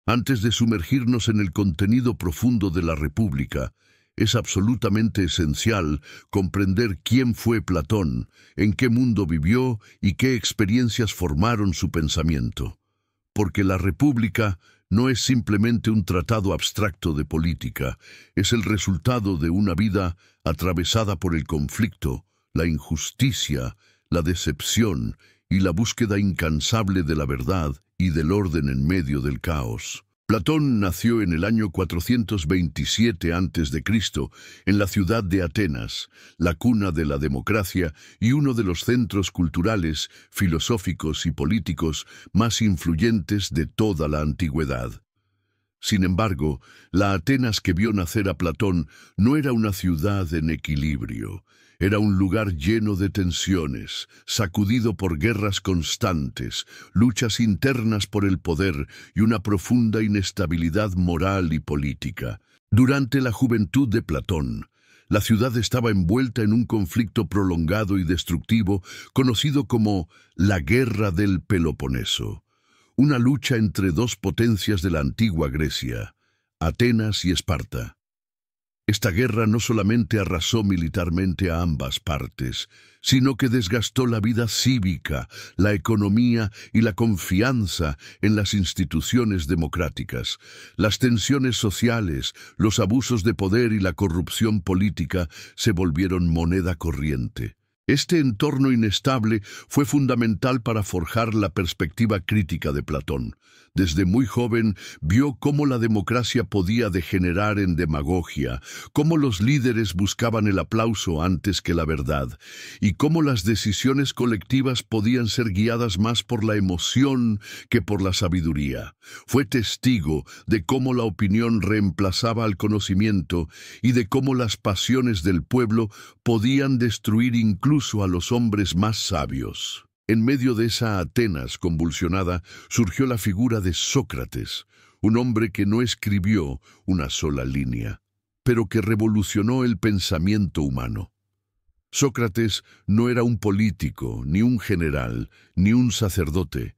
Antes de sumergirnos en el contenido profundo de la República, es absolutamente esencial comprender quién fue Platón, en qué mundo vivió y qué experiencias formaron su pensamiento. Porque la República no es simplemente un tratado abstracto de política, es el resultado de una vida atravesada por el conflicto, la injusticia, la decepción y la búsqueda incansable de la verdad y del orden en medio del caos. Platón nació en el año 427 a.C. en la ciudad de Atenas, la cuna de la democracia y uno de los centros culturales, filosóficos y políticos más influyentes de toda la antigüedad. Sin embargo, la Atenas que vio nacer a Platón no era una ciudad en equilibrio. Era un lugar lleno de tensiones, sacudido por guerras constantes, luchas internas por el poder y una profunda inestabilidad moral y política. Durante la juventud de Platón, la ciudad estaba envuelta en un conflicto prolongado y destructivo conocido como la Guerra del Peloponeso, una lucha entre dos potencias de la antigua Grecia, Atenas y Esparta. Esta guerra no solamente arrasó militarmente a ambas partes, sino que desgastó la vida cívica, la economía y la confianza en las instituciones democráticas. Las tensiones sociales, los abusos de poder y la corrupción política se volvieron moneda corriente. Este entorno inestable fue fundamental para forjar la perspectiva crítica de Platón. Desde muy joven vio cómo la democracia podía degenerar en demagogia, cómo los líderes buscaban el aplauso antes que la verdad, y cómo las decisiones colectivas podían ser guiadas más por la emoción que por la sabiduría. Fue testigo de cómo la opinión reemplazaba al conocimiento y de cómo las pasiones del pueblo podían destruir incluso a los hombres más sabios. En medio de esa Atenas convulsionada surgió la figura de Sócrates, un hombre que no escribió una sola línea, pero que revolucionó el pensamiento humano. Sócrates no era un político, ni un general, ni un sacerdote.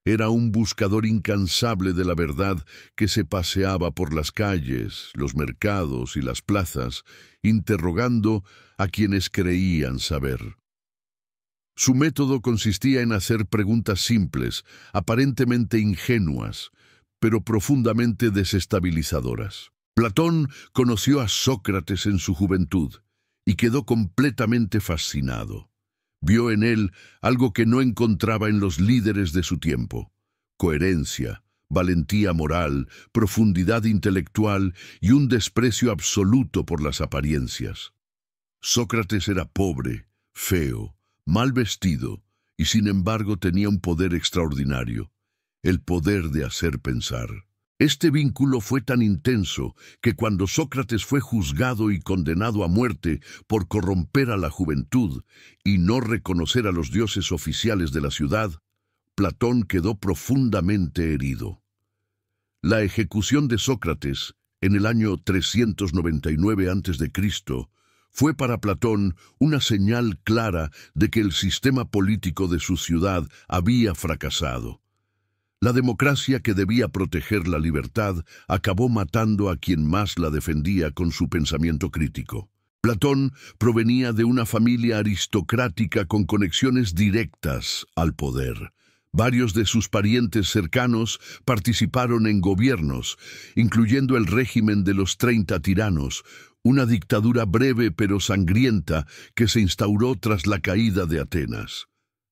Era un buscador incansable de la verdad que se paseaba por las calles, los mercados y las plazas, interrogando a quienes creían saber. Su método consistía en hacer preguntas simples, aparentemente ingenuas, pero profundamente desestabilizadoras. Platón conoció a Sócrates en su juventud y quedó completamente fascinado. Vio en él algo que no encontraba en los líderes de su tiempo: coherencia, valentía moral, profundidad intelectual y un desprecio absoluto por las apariencias. Sócrates era pobre, feo, mal vestido, y sin embargo tenía un poder extraordinario, el poder de hacer pensar. Este vínculo fue tan intenso que cuando Sócrates fue juzgado y condenado a muerte por corromper a la juventud y no reconocer a los dioses oficiales de la ciudad, Platón quedó profundamente herido. La ejecución de Sócrates, en el año 399 a.C., fue para Platón una señal clara de que el sistema político de su ciudad había fracasado. La democracia que debía proteger la libertad acabó matando a quien más la defendía con su pensamiento crítico. Platón provenía de una familia aristocrática con conexiones directas al poder. Varios de sus parientes cercanos participaron en gobiernos, incluyendo el régimen de los 30 tiranos, una dictadura breve pero sangrienta que se instauró tras la caída de Atenas.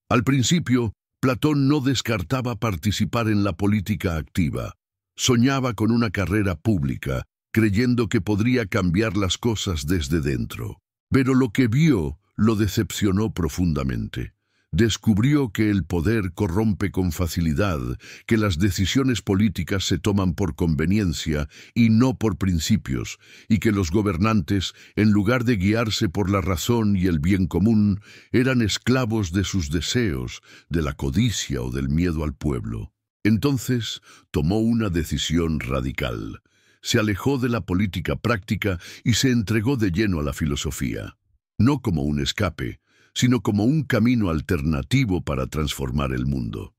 Al principio, Platón no descartaba participar en la política activa. Soñaba con una carrera pública, creyendo que podría cambiar las cosas desde dentro. Pero lo que vio lo decepcionó profundamente. Descubrió que el poder corrompe con facilidad, que las decisiones políticas se toman por conveniencia y no por principios, y que los gobernantes, en lugar de guiarse por la razón y el bien común, eran esclavos de sus deseos, de la codicia o del miedo al pueblo. Entonces tomó una decisión radical. Se alejó de la política práctica y se entregó de lleno a la filosofía, no como un escape, sino como un camino alternativo para transformar el mundo.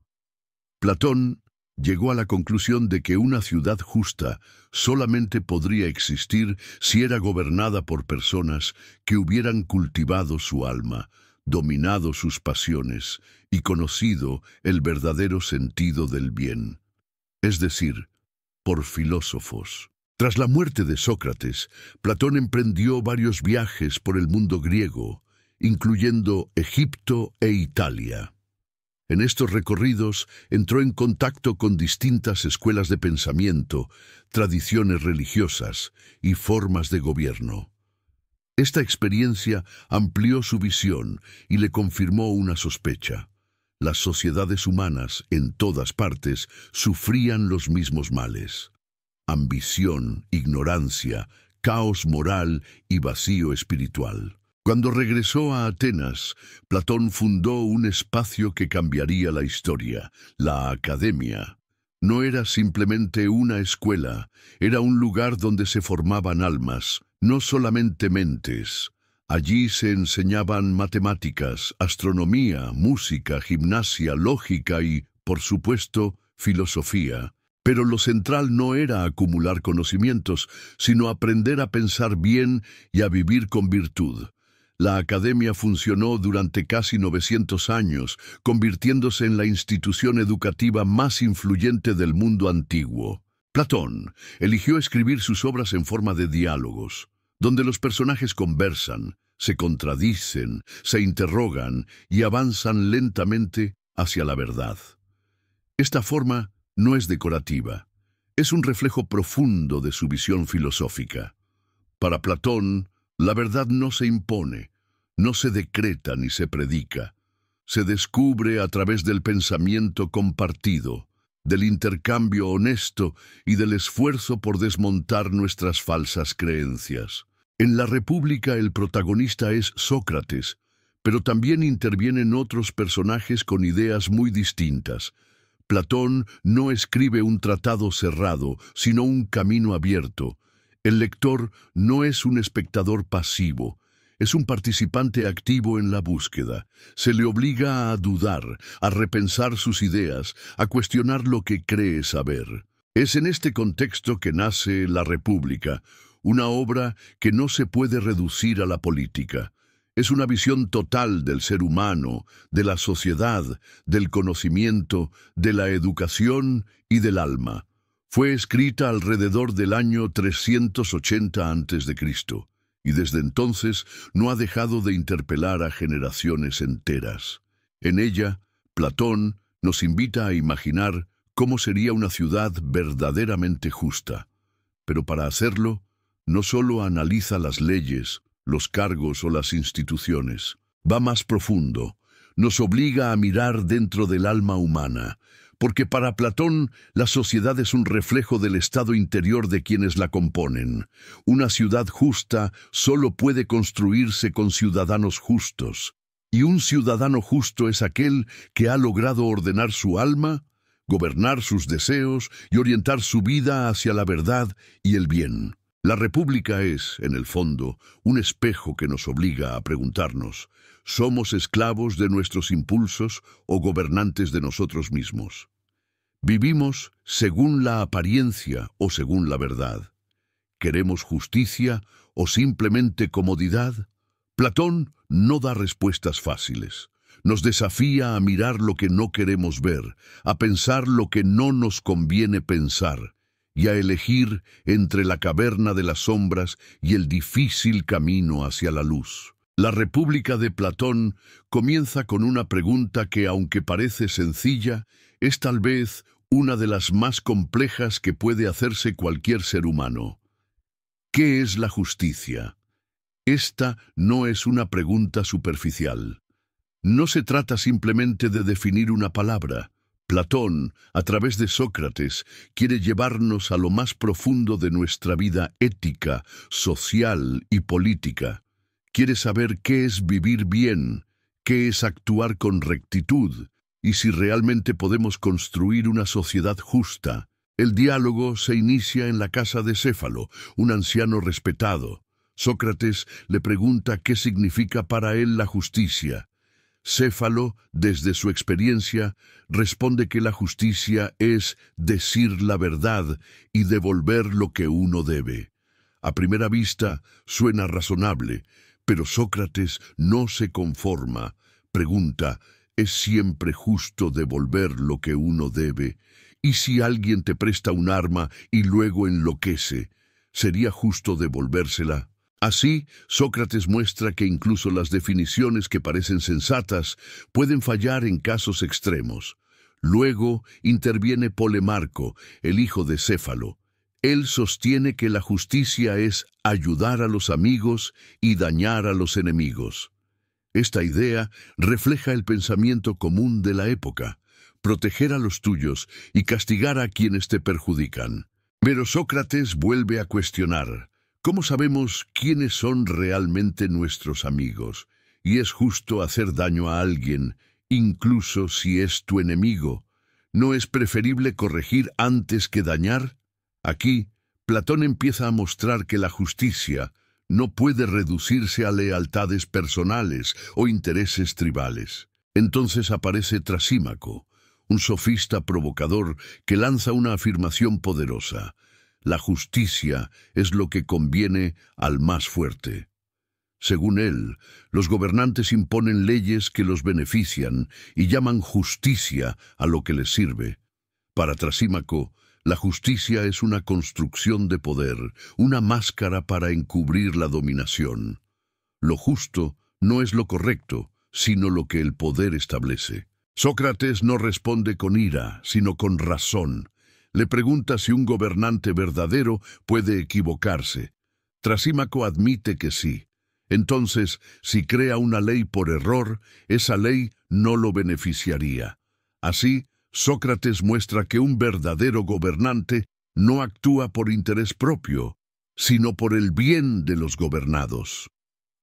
Platón Llegó a la conclusión de que una ciudad justa solamente podría existir si era gobernada por personas que hubieran cultivado su alma, dominado sus pasiones y conocido el verdadero sentido del bien, es decir, por filósofos. Tras la muerte de Sócrates, Platón emprendió varios viajes por el mundo griego, incluyendo Egipto e Italia. En estos recorridos entró en contacto con distintas escuelas de pensamiento, tradiciones religiosas y formas de gobierno. Esta experiencia amplió su visión y le confirmó una sospecha. Las sociedades humanas, en todas partes, sufrían los mismos males: ambición, ignorancia, caos moral y vacío espiritual. Cuando regresó a Atenas, Platón fundó un espacio que cambiaría la historia, la Academia. No era simplemente una escuela, era un lugar donde se formaban almas, no solamente mentes. Allí se enseñaban matemáticas, astronomía, música, gimnasia, lógica y, por supuesto, filosofía. Pero lo central no era acumular conocimientos, sino aprender a pensar bien y a vivir con virtud. La Academia funcionó durante casi 900 años, convirtiéndose en la institución educativa más influyente del mundo antiguo. Platón eligió escribir sus obras en forma de diálogos, donde los personajes conversan, se contradicen, se interrogan y avanzan lentamente hacia la verdad. Esta forma no es decorativa, es un reflejo profundo de su visión filosófica. Para Platón, la verdad no se impone, no se decreta ni se predica. Se descubre a través del pensamiento compartido, del intercambio honesto y del esfuerzo por desmontar nuestras falsas creencias. En la República el protagonista es Sócrates, pero también intervienen otros personajes con ideas muy distintas. Platón no escribe un tratado cerrado, sino un camino abierto. El lector no es un espectador pasivo, es un participante activo en la búsqueda. Se le obliga a dudar, a repensar sus ideas, a cuestionar lo que cree saber. Es en este contexto que nace La República, una obra que no se puede reducir a la política. Es una visión total del ser humano, de la sociedad, del conocimiento, de la educación y del alma. Fue escrita alrededor del año 380 a.C., y desde entonces no ha dejado de interpelar a generaciones enteras. En ella, Platón nos invita a imaginar cómo sería una ciudad verdaderamente justa. Pero para hacerlo, no solo analiza las leyes, los cargos o las instituciones. Va más profundo, nos obliga a mirar dentro del alma humana, porque para Platón la sociedad es un reflejo del estado interior de quienes la componen. Una ciudad justa solo puede construirse con ciudadanos justos, y un ciudadano justo es aquel que ha logrado ordenar su alma, gobernar sus deseos y orientar su vida hacia la verdad y el bien. La República es, en el fondo, un espejo que nos obliga a preguntarnos: ¿somos esclavos de nuestros impulsos o gobernantes de nosotros mismos? ¿Vivimos según la apariencia o según la verdad? ¿Queremos justicia o simplemente comodidad? Platón no da respuestas fáciles. Nos desafía a mirar lo que no queremos ver, a pensar lo que no nos conviene pensar, y a elegir entre la caverna de las sombras y el difícil camino hacia la luz. La República de Platón comienza con una pregunta que, aunque parece sencilla, es tal vez una de las más complejas que puede hacerse cualquier ser humano. ¿Qué es la justicia? Esta no es una pregunta superficial. No se trata simplemente de definir una palabra. Platón, a través de Sócrates, quiere llevarnos a lo más profundo de nuestra vida ética, social y política. Quiere saber qué es vivir bien, qué es actuar con rectitud, y si realmente podemos construir una sociedad justa. El diálogo se inicia en la casa de Céfalo, un anciano respetado. Sócrates le pregunta qué significa para él la justicia. Céfalo, desde su experiencia, responde que la justicia es decir la verdad y devolver lo que uno debe. A primera vista suena razonable, pero Sócrates no se conforma. Pregunta, ¿es siempre justo devolver lo que uno debe? ¿Y si alguien te presta un arma y luego enloquece, sería justo devolvérsela? Así, Sócrates muestra que incluso las definiciones que parecen sensatas pueden fallar en casos extremos. Luego interviene Polemarco, el hijo de Céfalo. Él sostiene que la justicia es ayudar a los amigos y dañar a los enemigos. Esta idea refleja el pensamiento común de la época: proteger a los tuyos y castigar a quienes te perjudican. Pero Sócrates vuelve a cuestionar: ¿cómo sabemos quiénes son realmente nuestros amigos? ¿Y es justo hacer daño a alguien, incluso si es tu enemigo? ¿No es preferible corregir antes que dañar? Aquí, Platón empieza a mostrar que la justicia no puede reducirse a lealtades personales o intereses tribales. Entonces aparece Trasímaco, un sofista provocador que lanza una afirmación poderosa: la justicia es lo que conviene al más fuerte. Según él, los gobernantes imponen leyes que los benefician y llaman justicia a lo que les sirve. Para Trasímaco, la justicia es una construcción de poder, una máscara para encubrir la dominación. Lo justo no es lo correcto, sino lo que el poder establece. Sócrates no responde con ira, sino con razón. Le pregunta si un gobernante verdadero puede equivocarse. Trasímaco admite que sí. Entonces, si crea una ley por error, esa ley no lo beneficiaría. Así, Sócrates muestra que un verdadero gobernante no actúa por interés propio, sino por el bien de los gobernados.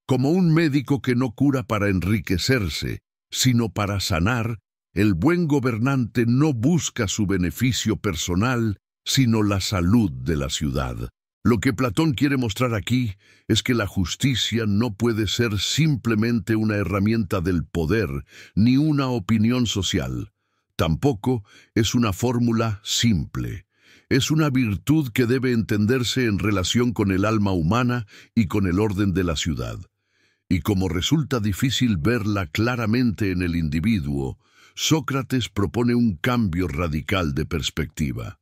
Como un médico que no cura para enriquecerse, sino para sanar, el buen gobernante no busca su beneficio personal, sino la salud de la ciudad. Lo que Platón quiere mostrar aquí es que la justicia no puede ser simplemente una herramienta del poder, ni una opinión social. Tampoco es una fórmula simple. Es una virtud que debe entenderse en relación con el alma humana y con el orden de la ciudad. Y como resulta difícil verla claramente en el individuo, Sócrates propone un cambio radical de perspectiva: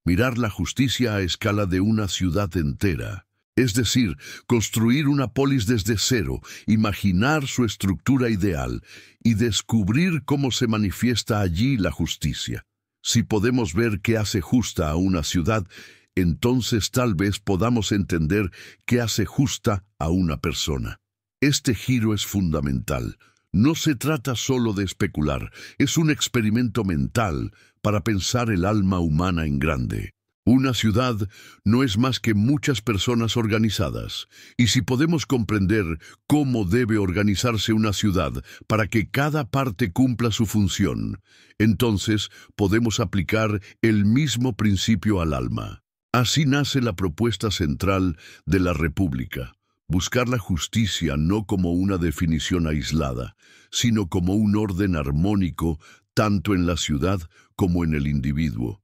mirar la justicia a escala de una ciudad entera. Es decir, construir una polis desde cero, imaginar su estructura ideal y descubrir cómo se manifiesta allí la justicia. Si podemos ver qué hace justa a una ciudad, entonces tal vez podamos entender qué hace justa a una persona. Este giro es fundamental. No se trata solo de especular, es un experimento mental para pensar el alma humana en grande. Una ciudad no es más que muchas personas organizadas, y si podemos comprender cómo debe organizarse una ciudad para que cada parte cumpla su función, entonces podemos aplicar el mismo principio al alma. Así nace la propuesta central de la República: buscar la justicia no como una definición aislada, sino como un orden armónico tanto en la ciudad como en el individuo.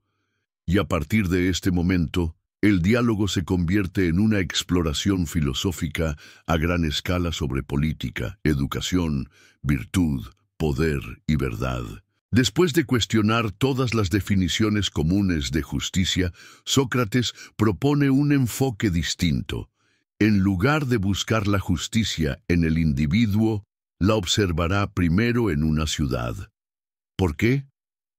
Y a partir de este momento, el diálogo se convierte en una exploración filosófica a gran escala sobre política, educación, virtud, poder y verdad. Después de cuestionar todas las definiciones comunes de justicia, Sócrates propone un enfoque distinto. En lugar de buscar la justicia en el individuo, la observará primero en una ciudad. ¿Por qué?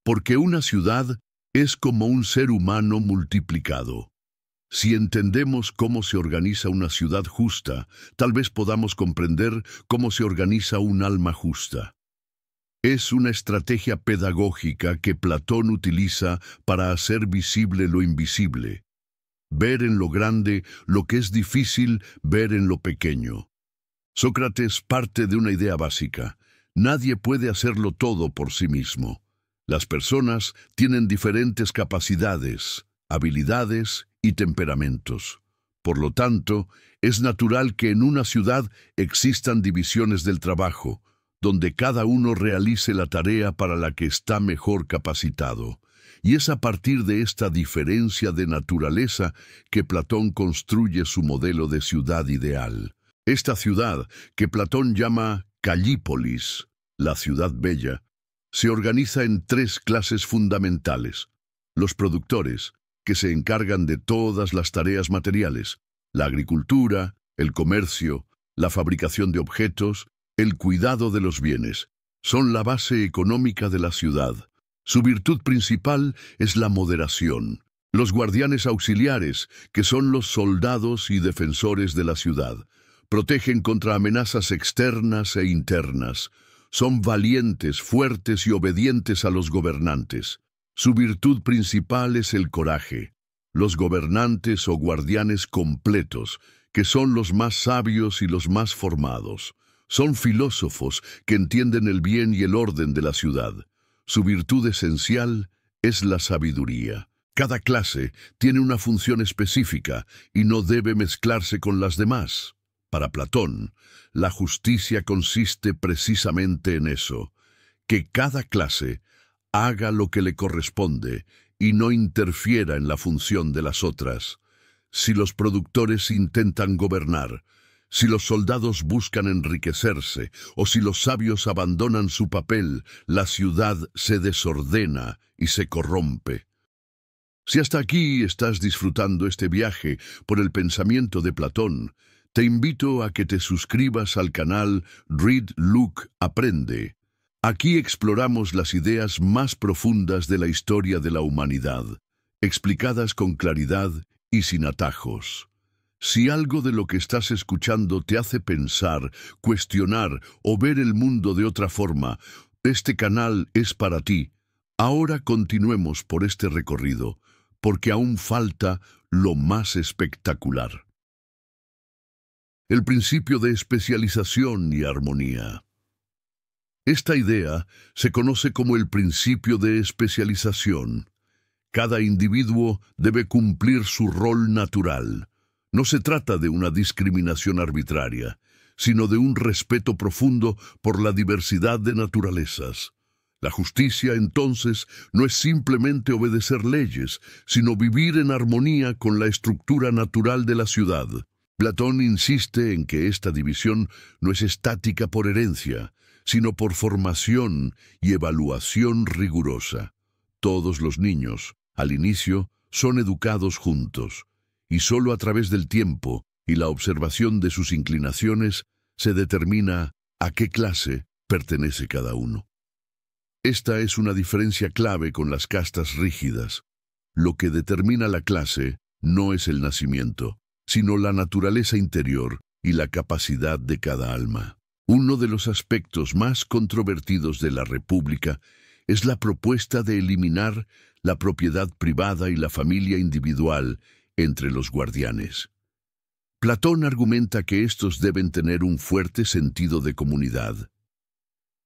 Porque una ciudad es como un ser humano multiplicado. Si entendemos cómo se organiza una ciudad justa, tal vez podamos comprender cómo se organiza un alma justa. Es una estrategia pedagógica que Platón utiliza para hacer visible lo invisible. Ver en lo grande lo que es difícil ver en lo pequeño. Sócrates parte de una idea básica: nadie puede hacerlo todo por sí mismo. Las personas tienen diferentes capacidades, habilidades y temperamentos. Por lo tanto, es natural que en una ciudad existan divisiones del trabajo, donde cada uno realice la tarea para la que está mejor capacitado. Y es a partir de esta diferencia de naturaleza que Platón construye su modelo de ciudad ideal. Esta ciudad, que Platón llama Callípolis, la ciudad bella, se organiza en tres clases fundamentales. Los productores, que se encargan de todas las tareas materiales, la agricultura, el comercio, la fabricación de objetos, el cuidado de los bienes, son la base económica de la ciudad. Su virtud principal es la moderación. Los guardianes auxiliares, que son los soldados y defensores de la ciudad, protegen contra amenazas externas e internas. Son valientes, fuertes y obedientes a los gobernantes. Su virtud principal es el coraje. Los gobernantes o guardianes completos, que son los más sabios y los más formados, son filósofos que entienden el bien y el orden de la ciudad. Su virtud esencial es la sabiduría. Cada clase tiene una función específica y no debe mezclarse con las demás. Para Platón, la justicia consiste precisamente en eso, que cada clase haga lo que le corresponde y no interfiera en la función de las otras. Si los productores intentan gobernar, si los soldados buscan enriquecerse o si los sabios abandonan su papel, la ciudad se desordena y se corrompe. Si hasta aquí estás disfrutando este viaje por el pensamiento de Platón, te invito a que te suscribas al canal Read, Look, Aprende. Aquí exploramos las ideas más profundas de la historia de la humanidad, explicadas con claridad y sin atajos. Si algo de lo que estás escuchando te hace pensar, cuestionar o ver el mundo de otra forma, este canal es para ti. Ahora continuemos por este recorrido, porque aún falta lo más espectacular. El principio de especialización y armonía. Esta idea se conoce como el principio de especialización. Cada individuo debe cumplir su rol natural. No se trata de una discriminación arbitraria, sino de un respeto profundo por la diversidad de naturalezas. La justicia, entonces, no es simplemente obedecer leyes, sino vivir en armonía con la estructura natural de la ciudad. Platón insiste en que esta división no es estática por herencia, sino por formación y evaluación rigurosa. Todos los niños, al inicio, son educados juntos, y solo a través del tiempo y la observación de sus inclinaciones se determina a qué clase pertenece cada uno. Esta es una diferencia clave con las castas rígidas. Lo que determina la clase no es el nacimiento, sino la naturaleza interior y la capacidad de cada alma. Uno de los aspectos más controvertidos de la República es la propuesta de eliminar la propiedad privada y la familia individual entre los guardianes. Platón argumenta que estos deben tener un fuerte sentido de comunidad.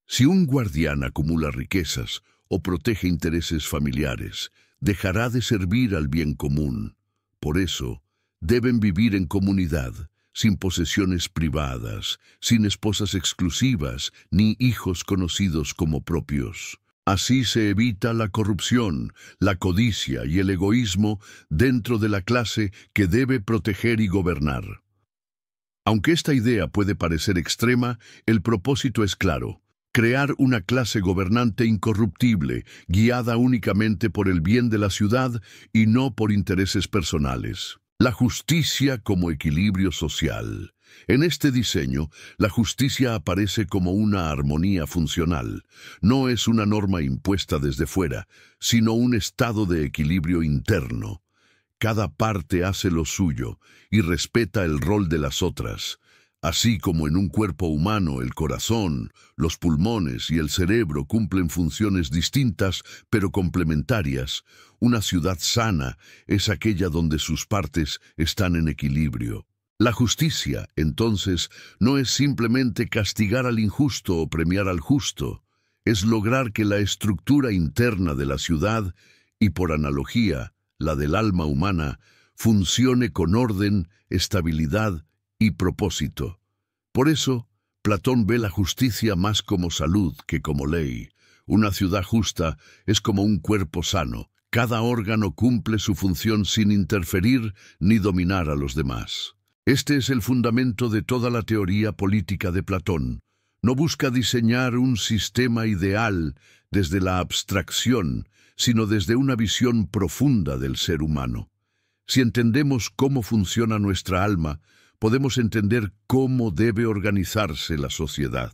Si un guardián acumula riquezas o protege intereses familiares, dejará de servir al bien común. Por eso, deben vivir en comunidad, sin posesiones privadas, sin esposas exclusivas, ni hijos conocidos como propios. Así se evita la corrupción, la codicia y el egoísmo dentro de la clase que debe proteger y gobernar. Aunque esta idea puede parecer extrema, el propósito es claro: crear una clase gobernante incorruptible, guiada únicamente por el bien de la ciudad y no por intereses personales. La justicia como equilibrio social. En este diseño, la justicia aparece como una armonía funcional. No es una norma impuesta desde fuera, sino un estado de equilibrio interno. Cada parte hace lo suyo y respeta el rol de las otras. Así como en un cuerpo humano el corazón, los pulmones y el cerebro cumplen funciones distintas pero complementarias, una ciudad sana es aquella donde sus partes están en equilibrio. La justicia, entonces, no es simplemente castigar al injusto o premiar al justo, es lograr que la estructura interna de la ciudad, y por analogía, la del alma humana, funcione con orden, estabilidad y propósito. Por eso, Platón ve la justicia más como salud que como ley. Una ciudad justa es como un cuerpo sano. Cada órgano cumple su función sin interferir ni dominar a los demás. Este es el fundamento de toda la teoría política de Platón. No busca diseñar un sistema ideal desde la abstracción, sino desde una visión profunda del ser humano. Si entendemos cómo funciona nuestra alma, podemos entender cómo debe organizarse la sociedad.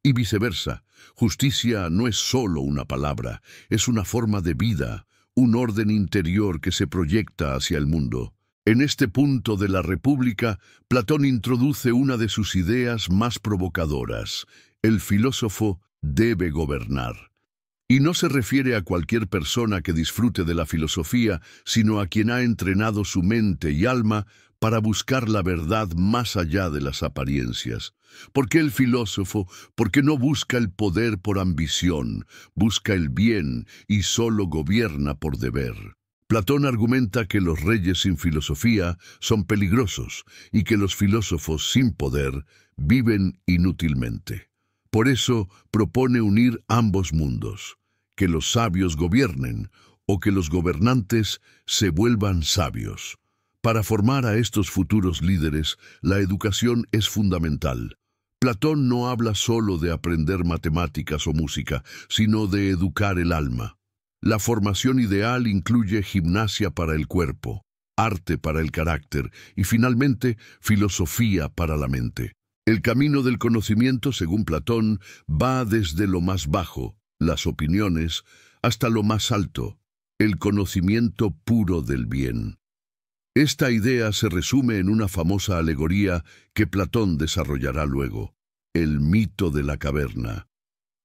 Y viceversa, justicia no es solo una palabra, es una forma de vida, un orden interior que se proyecta hacia el mundo. En este punto de la República, Platón introduce una de sus ideas más provocadoras: el filósofo debe gobernar. Y no se refiere a cualquier persona que disfrute de la filosofía, sino a quien ha entrenado su mente y alma para buscar la verdad más allá de las apariencias. ¿Por qué el filósofo? Porque no busca el poder por ambición, busca el bien y solo gobierna por deber. Platón argumenta que los reyes sin filosofía son peligrosos y que los filósofos sin poder viven inútilmente. Por eso propone unir ambos mundos, que los sabios gobiernen o que los gobernantes se vuelvan sabios. Para formar a estos futuros líderes, la educación es fundamental. Platón no habla solo de aprender matemáticas o música, sino de educar el alma. La formación ideal incluye gimnasia para el cuerpo, arte para el carácter y finalmente filosofía para la mente. El camino del conocimiento, según Platón, va desde lo más bajo, las opiniones, hasta lo más alto, el conocimiento puro del bien. Esta idea se resume en una famosa alegoría que Platón desarrollará luego, el mito de la caverna.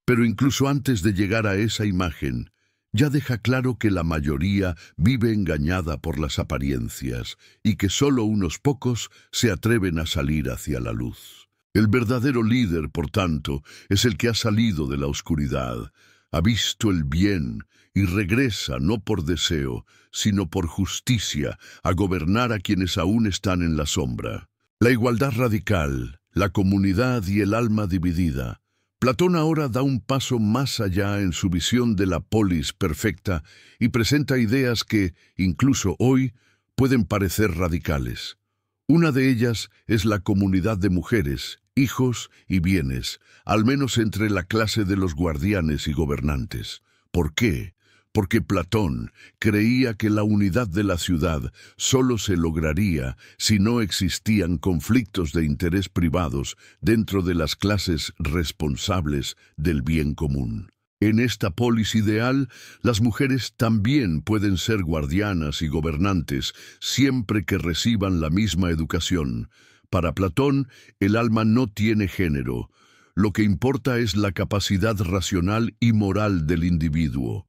Pero incluso antes de llegar a esa imagen, ya deja claro que la mayoría vive engañada por las apariencias y que solo unos pocos se atreven a salir hacia la luz. El verdadero líder, por tanto, es el que ha salido de la oscuridad, ha visto el bien y regresa no por deseo, sino por justicia, a gobernar a quienes aún están en la sombra. La igualdad radical, la comunidad y el alma dividida. Platón ahora da un paso más allá en su visión de la polis perfecta y presenta ideas que, incluso hoy, pueden parecer radicales. Una de ellas es la comunidad de mujeres, hijos y bienes, al menos entre la clase de los guardianes y gobernantes. ¿Por qué? Porque Platón creía que la unidad de la ciudad solo se lograría si no existían conflictos de interés privados dentro de las clases responsables del bien común. En esta polis ideal, las mujeres también pueden ser guardianas y gobernantes siempre que reciban la misma educación. Para Platón, el alma no tiene género. Lo que importa es la capacidad racional y moral del individuo.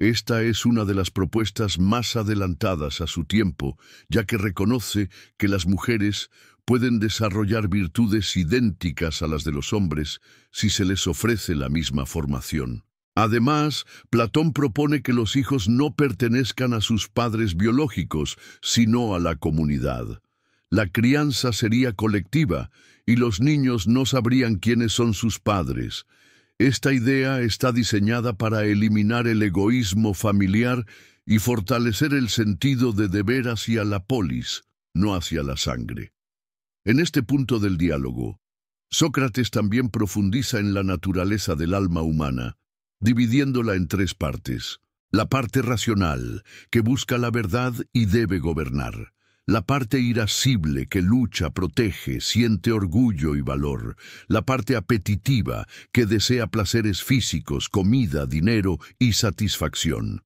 Esta es una de las propuestas más adelantadas a su tiempo, ya que reconoce que las mujeres pueden desarrollar virtudes idénticas a las de los hombres si se les ofrece la misma formación. Además, Platón propone que los hijos no pertenezcan a sus padres biológicos, sino a la comunidad. La crianza sería colectiva y los niños no sabrían quiénes son sus padres. Esta idea está diseñada para eliminar el egoísmo familiar y fortalecer el sentido de deber hacia la polis, no hacia la sangre. En este punto del diálogo, Sócrates también profundiza en la naturaleza del alma humana, dividiéndola en tres partes. La parte racional, que busca la verdad y debe gobernar. La parte irascible, que lucha, protege, siente orgullo y valor. La parte apetitiva, que desea placeres físicos, comida, dinero y satisfacción.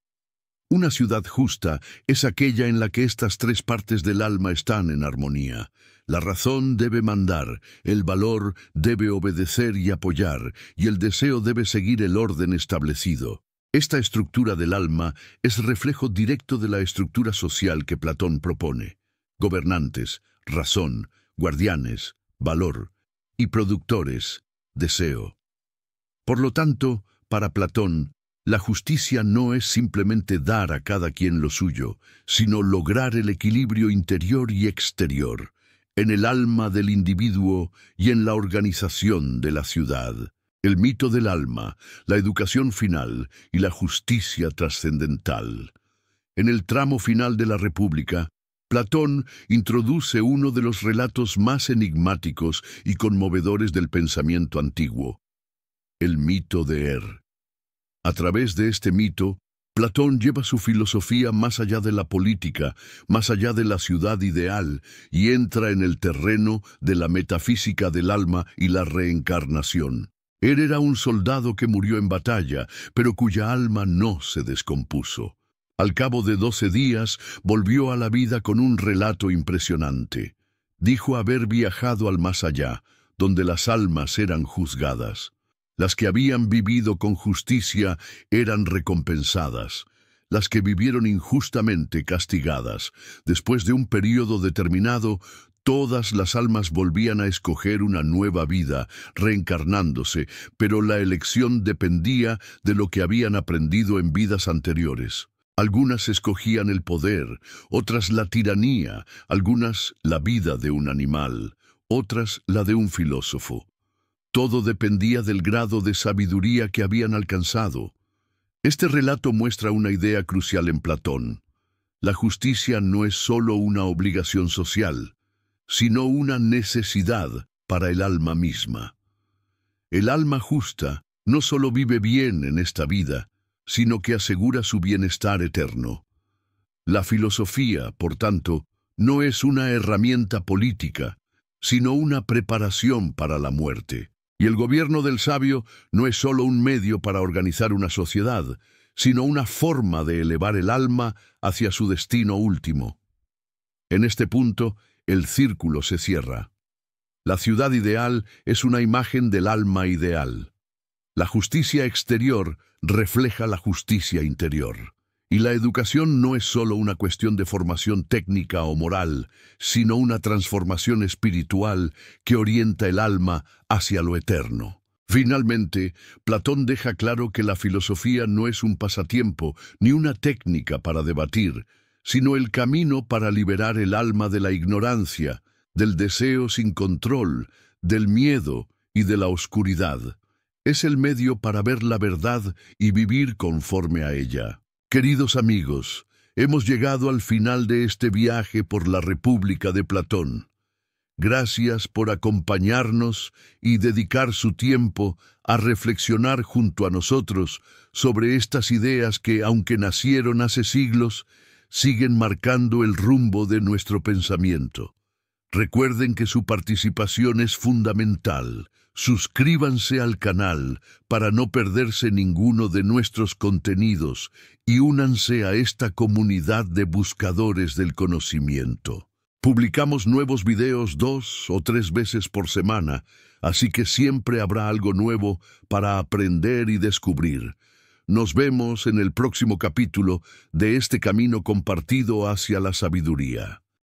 Una ciudad justa es aquella en la que estas tres partes del alma están en armonía. La razón debe mandar, el valor debe obedecer y apoyar, y el deseo debe seguir el orden establecido. Esta estructura del alma es reflejo directo de la estructura social que Platón propone. Gobernantes, razón, guardianes, valor, y productores, deseo. Por lo tanto, para Platón, la justicia no es simplemente dar a cada quien lo suyo, sino lograr el equilibrio interior y exterior. en el alma del individuo y en la organización de la ciudad. El mito del alma, la educación final y la justicia trascendental. En el tramo final de la República, Platón introduce uno de los relatos más enigmáticos y conmovedores del pensamiento antiguo, el mito de A través de este mito, Platón lleva su filosofía más allá de la política, más allá de la ciudad ideal, y entra en el terreno de la metafísica del alma y la reencarnación. Era un soldado que murió en batalla, pero cuya alma no se descompuso. Al cabo de 12 días, volvió a la vida con un relato impresionante. Dijo haber viajado al más allá, donde las almas eran juzgadas. Las que habían vivido con justicia eran recompensadas. Las que vivieron injustamente castigadas. Después de un período determinado, todas las almas volvían a escoger una nueva vida, reencarnándose, pero la elección dependía de lo que habían aprendido en vidas anteriores. Algunas escogían el poder, otras la tiranía, algunas la vida de un animal, otras la de un filósofo. Todo dependía del grado de sabiduría que habían alcanzado. Este relato muestra una idea crucial en Platón. La justicia no es solo una obligación social, sino una necesidad para el alma misma. El alma justa no solo vive bien en esta vida, sino que asegura su bienestar eterno. La filosofía, por tanto, no es una herramienta política, sino una preparación para la muerte. Y el gobierno del sabio no es solo un medio para organizar una sociedad, sino una forma de elevar el alma hacia su destino último. En este punto, el círculo se cierra. La ciudad ideal es una imagen del alma ideal. La justicia exterior refleja la justicia interior. Y la educación no es solo una cuestión de formación técnica o moral, sino una transformación espiritual que orienta el alma hacia lo eterno. Finalmente, Platón deja claro que la filosofía no es un pasatiempo ni una técnica para debatir, sino el camino para liberar el alma de la ignorancia, del deseo sin control, del miedo y de la oscuridad. Es el medio para ver la verdad y vivir conforme a ella. Queridos amigos, hemos llegado al final de este viaje por la República de Platón. Gracias por acompañarnos y dedicar su tiempo a reflexionar junto a nosotros sobre estas ideas que, aunque nacieron hace siglos, siguen marcando el rumbo de nuestro pensamiento. Recuerden que su participación es fundamental. Suscríbanse al canal para no perderse ninguno de nuestros contenidos y únanse a esta comunidad de buscadores del conocimiento. Publicamos nuevos videos 2 o 3 veces por semana, así que siempre habrá algo nuevo para aprender y descubrir. Nos vemos en el próximo capítulo de este camino compartido hacia la sabiduría.